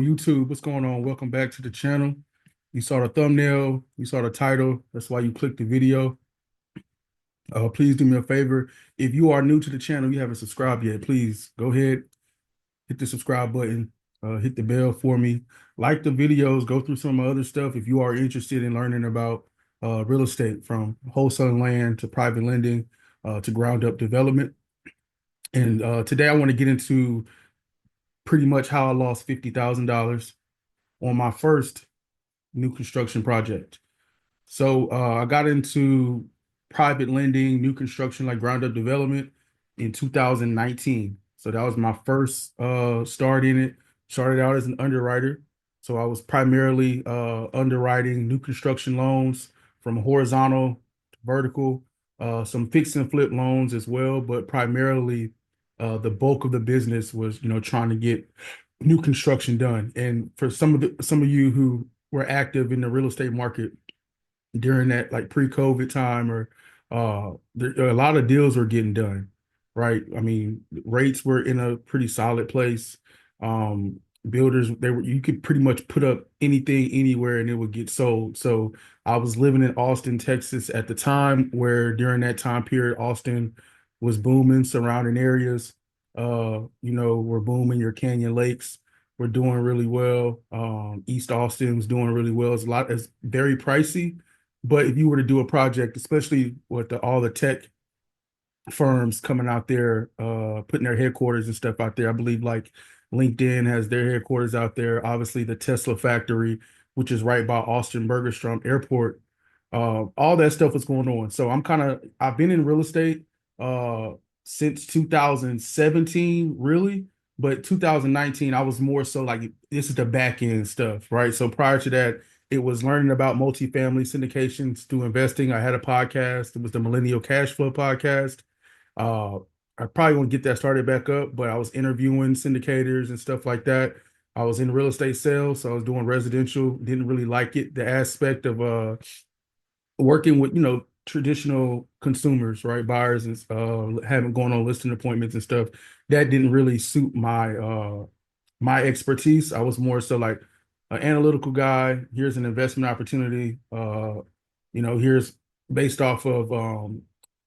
YouTube, what's going on? Welcome back to the channel. You saw the thumbnail, you saw the title. That's why you clicked the video. Please do me a favor. If you are new to the channel, you haven't subscribed yet, please go ahead, hit the subscribe button, hit the bell for me. Like the videos, go through some other stuff if you are interested in learning about real estate, from wholesaling land to private lending to ground up development. And today I want to get into pretty much how I lost $50,000 on my first new construction project. So I got into private lending, new construction, like ground up development in 2019. So that was my first start in it. Started out as an underwriter. So I was primarily underwriting new construction loans from horizontal to vertical, some fix and flip loans as well, but primarily the bulk of the business was, trying to get new construction done. And for some of you who were active in the real estate market during that like pre-COVID time, or a lot of deals were getting done, right? I mean, rates were in a pretty solid place. Um, Builders, you could pretty much put up anything anywhere and it would get sold. So I was living in Austin, Texas at the time, where during that time period, Austin was booming, surrounding areas, were booming. Your Canyon Lakes were doing really well. East Austin was doing really well. It's very pricey, but if you were to do a project, especially with all the tech firms coming out there, putting their headquarters and stuff out there, I believe like LinkedIn has their headquarters out there. Obviously, the Tesla factory, which is right by Austin Bergstrom Airport, all that stuff is going on. So I've been in real estate uh, since 2017, really. But 2019, I was more so like, this is the back end stuff, right? So prior to that, it was learning about multifamily syndications through investing. I had a podcast. It was the Millennial Cash Flow podcast. Uh, I probably won't get that started back up, but I was interviewing syndicators and stuff like that. I was in real estate sales, so I was doing residential. Didn't really like it, the aspect of working with, traditional consumers, right? Buyers, and having going on listing appointments and stuff. That didn't really suit my expertise. I was more so like an analytical guy. Here's an investment opportunity. Here's based off of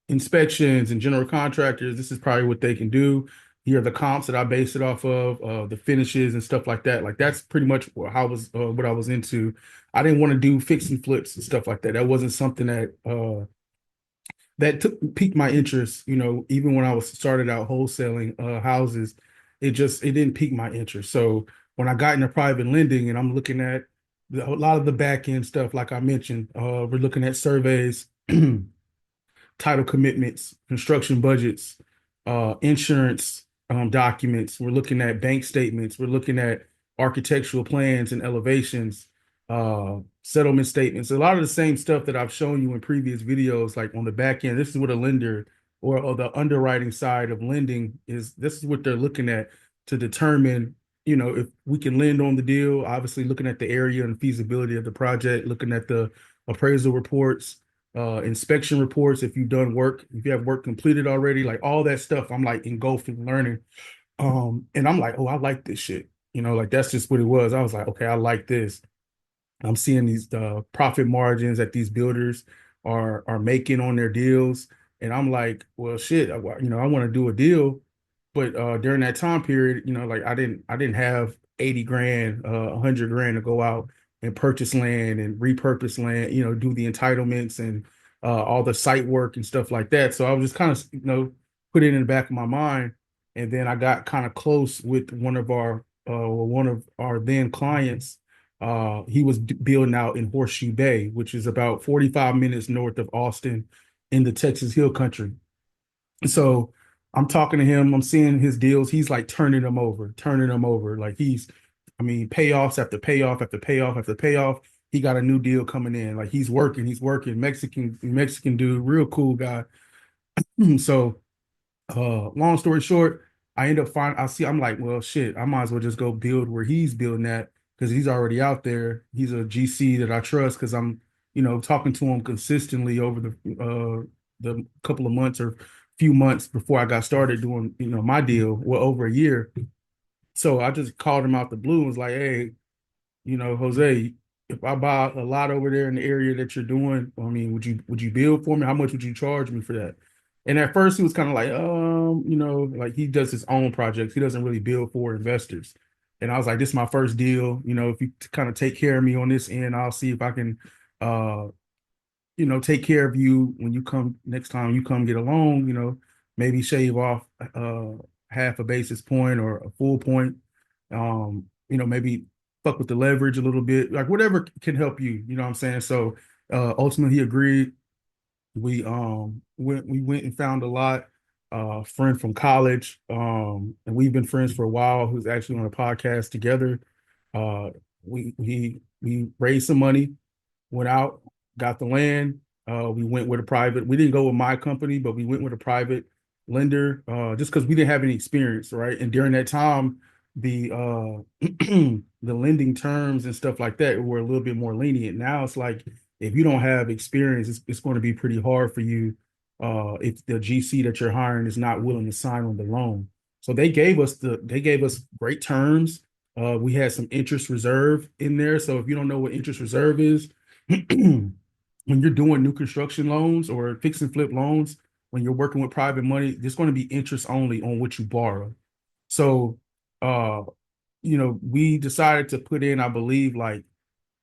inspections and general contractors. This is probably what they can do. Here are the comps that I base it off of, the finishes and stuff like that. Like that's pretty much what I was into. I didn't want to do fix and flips and stuff like that. That wasn't something that piqued my interest. Even when I was started out wholesaling houses, it didn't pique my interest. So when I got into private lending and I'm looking at a lot of the back end stuff, like I mentioned, we're looking at surveys, title commitments, construction budgets, insurance documents. We're looking at bank statements. We're looking at architectural plans and elevations, settlement statements. A lot of the same stuff that I've shown you in previous videos, like on the back end. This is what a lender or the underwriting side of lending is. This is what they're looking at to determine, if we can lend on the deal. Obviously, looking at the area and feasibility of the project, looking at the appraisal reports, inspection reports, if you've done work, if you have work completed already, like all that stuff, I'm like engulfed in learning. And I'm like, oh, I like this shit. Like that's just what it was. I was like, okay, I like this. I'm seeing these profit margins that these builders are making on their deals, and I'm like, well, shit, I want to do a deal, but during that time period, like I didn't have 80 grand, 100 grand to go out and purchase land and repurpose land, do the entitlements and all the site work and stuff like that. So I was just kind of, put it in the back of my mind, and then I got kind of close with one of our then clients. He was building out in Horseshoe Bay, which is about 45 minutes north of Austin in the Texas Hill Country. So I'm talking to him, I'm seeing his deals. He's like turning them over, turning them over. Like I mean, payoffs after payoff after payoff after payoff. He got a new deal coming in. Like he's working. Mexican dude, real cool guy. So long story short, I'm like, well, shit, I might as well just go build where he's building at, because he's already out there. He's a GC that I trust, because I'm, talking to him consistently over the couple of months or few months before I got started doing, my deal, well, over a year. So I just called him out the blue and was like, hey, Jose, if I buy a lot over there in the area that you're doing, I mean, would you build for me? How much would you charge me for that? And at first he was kind of like, like he does his own projects. He doesn't really build for investors. And I was like, this is my first deal. If you kind of take care of me on this end, I'll see if I can uh take care of you when you come next time you come get a loan, maybe shave off half a basis point or a full point. Maybe fuck with the leverage a little bit, like whatever can help you, you know what I'm saying? So ultimately he agreed. We went and found a lot, friend from college, and we've been friends for a while, who's actually on a podcast together. Uh we raised some money, went out, got the land. We went with a private. We didn't go with my company, but we went with a private lender, just because we didn't have any experience, right? And during that time, the the lending terms and stuff like that were a little bit more lenient. Now it's like if you don't have experience, it's going to be pretty hard for you if the GC that you're hiring is not willing to sign on the loan. So they gave us great terms. We had some interest reserve in there. So if you don't know what interest reserve is, when you're doing new construction loans or fix and flip loans, when you're working with private money, there's going to be interest only on what you borrow. So, uh, we decided to put in, I believe, like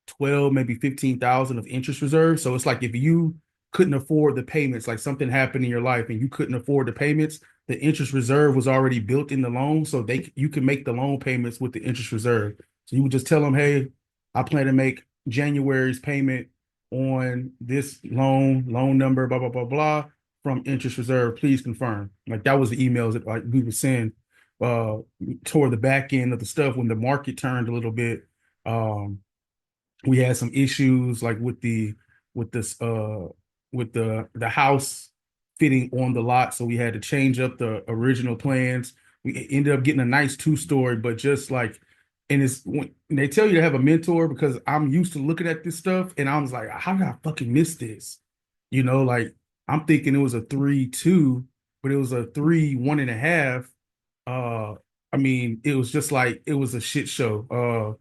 12, maybe 15,000 of interest reserve. So it's like if you couldn't afford the payments, like something happened in your life and you couldn't afford the payments, the interest reserve was already built in the loan. So you can make the loan payments with the interest reserve. So you would just tell them, hey, I plan to make January's payment on this loan number, blah, blah, blah, blah, from interest reserve. Please confirm. Like that was the emails that like we would send uh toward the back end of the stuff when the market turned a little bit. We had some issues like with this with the house fitting on the lot, so we had to change up the original plans. We ended up getting a nice two-story, but just like, and it's when they tell you to have a mentor, because I'm used to looking at this stuff and I was like, how did I fucking miss this? Like I'm thinking it was a 3-2, but it was a 3-1.5. uh I mean, it was just like it was a shit show.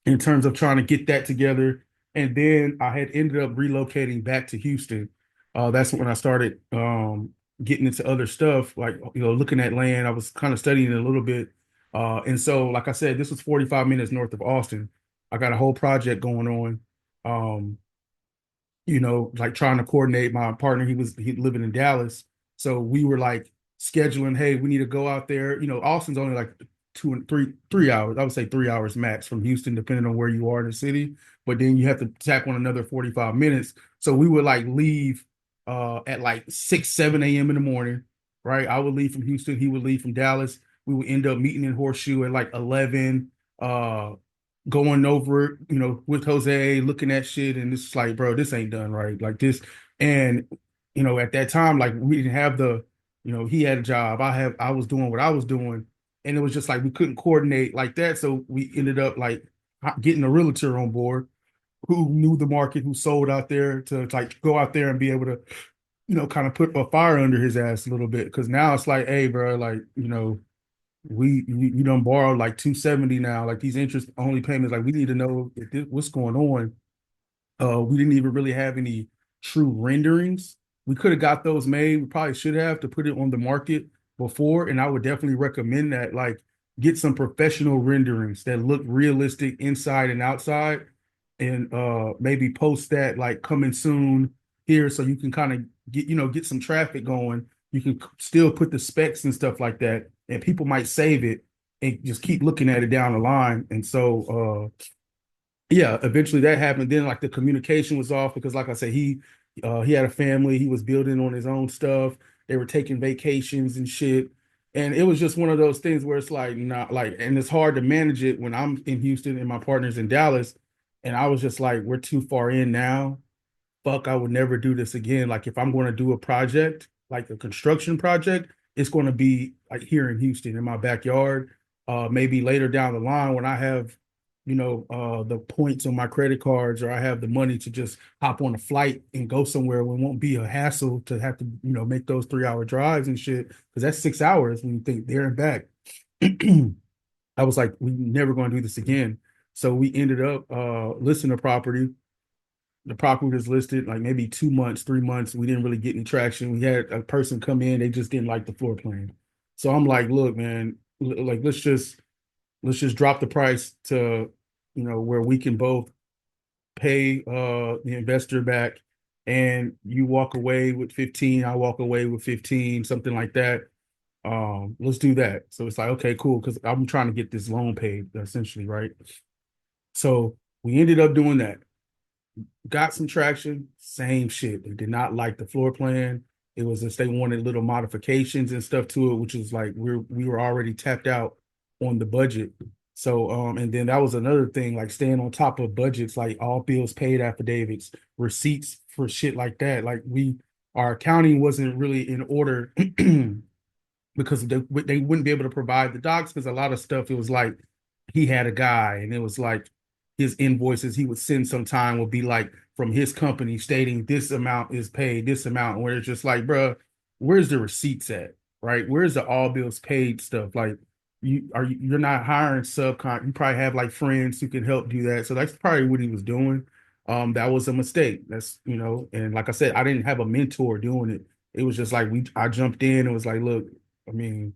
In terms of trying to get that together. And then I had ended up relocating back to Houston. That's when I started getting into other stuff, like looking at land. I was kind of studying it a little bit. And so, like I said, this was 45 minutes north of Austin. I got a whole project going on. Um, like trying to coordinate my partner. He living in Dallas. So we were like scheduling, hey, we need to go out there. Austin's only like 2 and 3 hours. I would say 3 hours max from Houston, depending on where you are in the city. But then you have to tack on another 45 minutes. So we would like leave at like 6, 7 a.m. in the morning, right? I would leave from Houston, he would leave from Dallas. We would end up meeting in Horseshoe at like 11. Going over it, with Jose, looking at shit, and it's like, bro, this ain't done right. Like this, and at that time, like we didn't have he had a job, I was doing what I was doing, and it was just like we couldn't coordinate like that. So we ended up like getting a realtor on board who knew the market, who sold out there to like go out there and be able to, kind of put a fire under his ass a little bit. Cause now it's like, hey, bro, like, we done borrowed like 270 now, like these interest only payments, like we need to know what's going on. We didn't even really have any true renderings. We could have got those made. We probably should have to put it on the market before. And I would definitely recommend that, like, get some professional renderings that look realistic inside and outside, and maybe post that like coming soon here, so you can kind of get some traffic going. You can still put the specs and stuff like that, and people might save it and just keep looking at it down the line. And so yeah, eventually that happened. Then like the communication was off because, like I said, he had a family. He was building on his own stuff. They were taking vacations and shit, and it was just one of those things where it's like not like, and it's hard to manage it when I'm in Houston and my partner's in Dallas, and I was just like, we're too far in now. Fuck, I would never do this again. Like if I'm going to do a project, like a construction project, it's going to be like here in Houston in my backyard. Maybe later down the line when I have, the points on my credit cards, or I have the money to just hop on a flight and go somewhere where it won't be a hassle to have to, make those 3-hour drives and shit. Because that's 6 hours when you think there and back. I was like, we never going to do this again. So we ended up listing the property. The property was listed like maybe 2 months, 3 months. We didn't really get any traction. We had a person come in, they just didn't like the floor plan. So I'm like, look, man, like let's just drop the price to, where we can both pay the investor back, and you walk away with 15, I walk away with 15, something like that. Let's do that. So it's like, okay, cool, because I'm trying to get this loan paid essentially, right? So we ended up doing that, got some traction, same shit. They did not like the floor plan. It was just they wanted little modifications and stuff to it, which is like we were already tapped out on the budget. So and then that was another thing, like staying on top of budgets, like all bills paid affidavits, receipts for shit like that. Like our accounting wasn't really in order because they wouldn't be able to provide the docs, because a lot of stuff it was like he had a guy, and it was like his invoices he would send sometime would be like from his company stating this amount is paid, this amount, where it's just like, bruh, where's the receipts at? Right? Where's the all bills paid stuff? Like you're not hiring subcon, you probably have like friends who can help do that. So that's probably what he was doing. That was a mistake. That's, and like I said, I didn't have a mentor doing it. It was just like I jumped in and was like, look, I mean,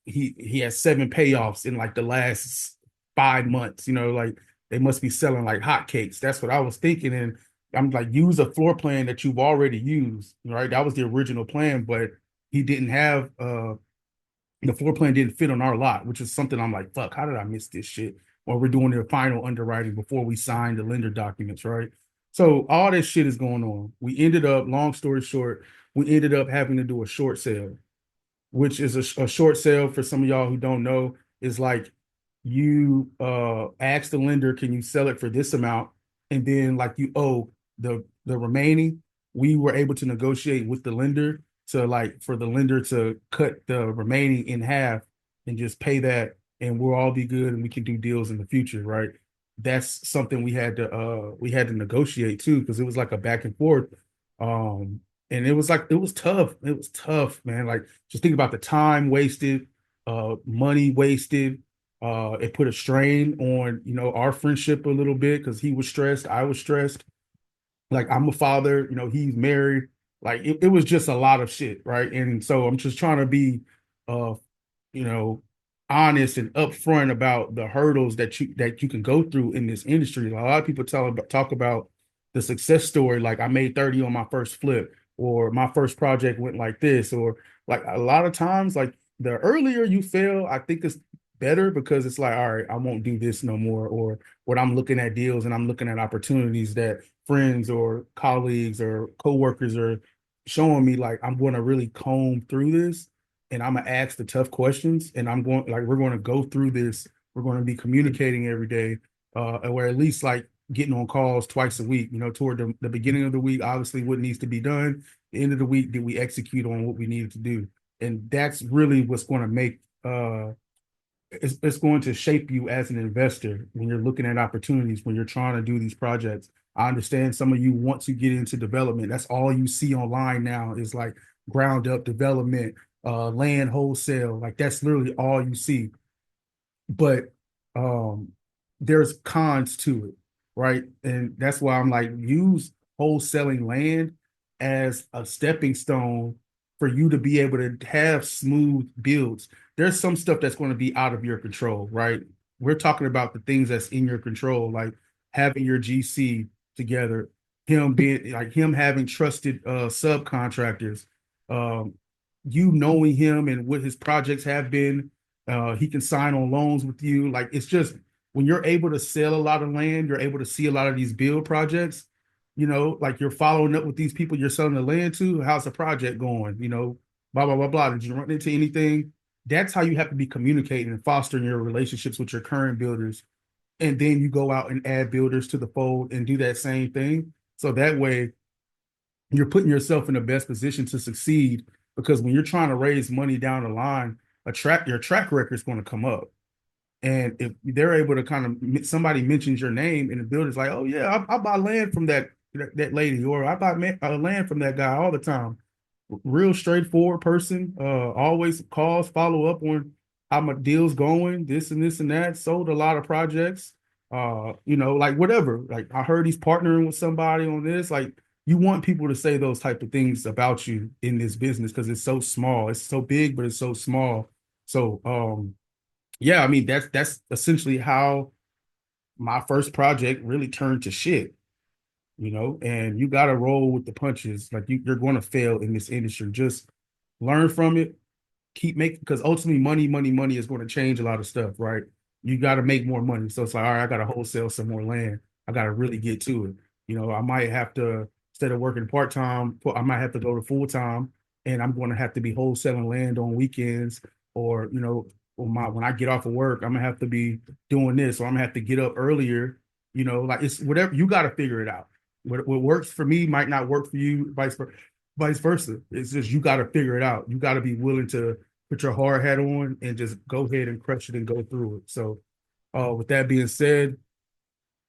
he has 7 payoffs in like the last 5 months. Like they must be selling like hotcakes. That's what I was thinking. And I'm like, use a floor plan that you've already used, right? That was the original plan, but he didn't have the floor plan didn't fit on our lot, which is something I'm like, fuck, how did I miss this shit? Or we're doing the final underwriting before we sign the lender documents, right? So all this shit is going on. We ended up, long story short, we ended up having to do a short sale, which is a short sale. For some of y'all who don't know, is like you ask the lender, can you sell it for this amount? And then like you owe the remaining. We were able to negotiate with the lender to like for the lender to cut the remaining in half and just pay that, and we'll all be good and we can do deals in the future, right? That's something we had to negotiate too, because it was like a back and forth. Um, and it was like it was tough. It was tough, man. Like just think about the time wasted, money wasted. It put a strain on, our friendship a little bit, because he was stressed, I was stressed. Like I'm a father, he's married. Like it was just a lot of shit, right? And so I'm just trying to be uh you know honest and upfront about the hurdles that you can go through in this industry. A lot of people talk about the success story, like I made 30 on my first flip, or my first project went like this, or like a lot of times, like the earlier you fail, I think it's better, because it's like, all right, I won't do this no more. Or when I'm looking at deals and I'm looking at opportunities that friends or colleagues or coworkers are showing me, like I'm going to really comb through this, and I'm gonna ask the tough questions, and we're going to go through this. We're going to be communicating every day, or at least like getting on calls twice a week. Toward the beginning of the week, obviously what needs to be done. The end of the week, did we execute on what we needed to do? And that's really what's going to make it's going to shape you as an investor when you're looking at opportunities, when you're trying to do these projects. I understand some of you want to get into development. That's all you see online now is like ground up development, land wholesale. Like that's literally all you see. But um there's cons to it, right? And that's why I'm like, use wholesaling land as a stepping stone for you to be able to have smooth builds. There's some stuff that's going to be out of your control, right? We're talking about the things that's in your control, like having your GC together, him having trusted subcontractors, um, you knowing him and what his projects have been. He can sign on loans with you. Like it's just when you're able to sell a lot of land, you're able to see a lot of these build projects. Like you're following up with these people you're selling the land to. How's the project going? Blah blah blah blah. Did you run into anything? That's how you have to be communicating and fostering your relationships with your current builders, and then you go out and add builders to the fold and do that same thing. So that way you're putting yourself in the best position to succeed, because when you're trying to raise money down the line, your track record is going to come up. And if they're able to kind of, somebody mentions your name and the builder's like, oh yeah, I buy land from that lady, or I buy land from that guy all the time. Real straightforward person, always calls, follow up on how my deal's going, this and this and that. Sold a lot of projects. Like whatever. Like I heard he's partnering with somebody on this. Like you want people to say those type of things about you in this business because it's so small. It's so big, but it's so small. So yeah, I mean that's essentially how my first project really turned to shit, and you got to roll with the punches. Like you're going to fail in this industry. Just learn from it, keep making, because ultimately money is going to change a lot of stuff, right? You got to make more money. So it's like, all right, I got to wholesale some more land. I got to really get to it. I might have to, instead of working part-time, I might have to go to full-time, and I'm going to have to be wholesaling land on weekends, or, when I get off of work, I'm gonna have to be doing this, or I'm gonna have to get up earlier, like it's whatever, you got to figure it out. What works for me might not work for you, vice versa. It's just you got to figure it out. You got to be willing to put your hard hat on and just go ahead and crush it and go through it. So, with that being said,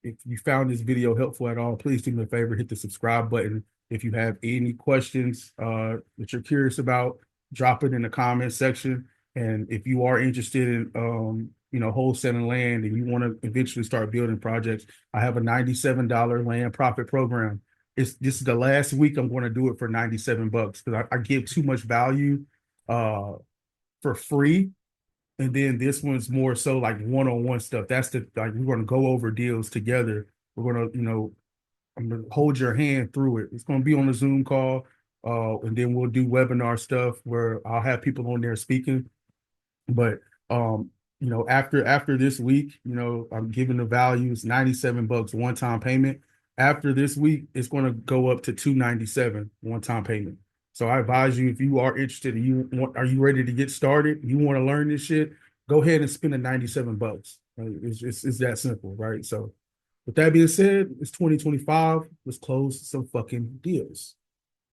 if you found this video helpful at all, please do me a favor, hit the subscribe button. If you have any questions that you're curious about, drop it in the comment section. And if you are interested in, wholesaling land and you want to eventually start building projects, I have a $97 land profit program. This is the last week I'm going to do it for $97 because I give too much value for free. And then this one's more so like one-on-one stuff. That's like we're going to go over deals together. We're going to, I'm going to hold your hand through it. It's going to be on a Zoom call. And then we'll do webinar stuff where I'll have people on there speaking. But after this week, I'm giving the values $97 one-time payment. After this week, it's going to go up to $297 one-time payment. So I advise you, if you are interested and are you ready to get started? You want to learn this shit? Go ahead and spend the $97. Right? It's that simple, right? So with that being said, it's 2025. Let's close some fucking deals.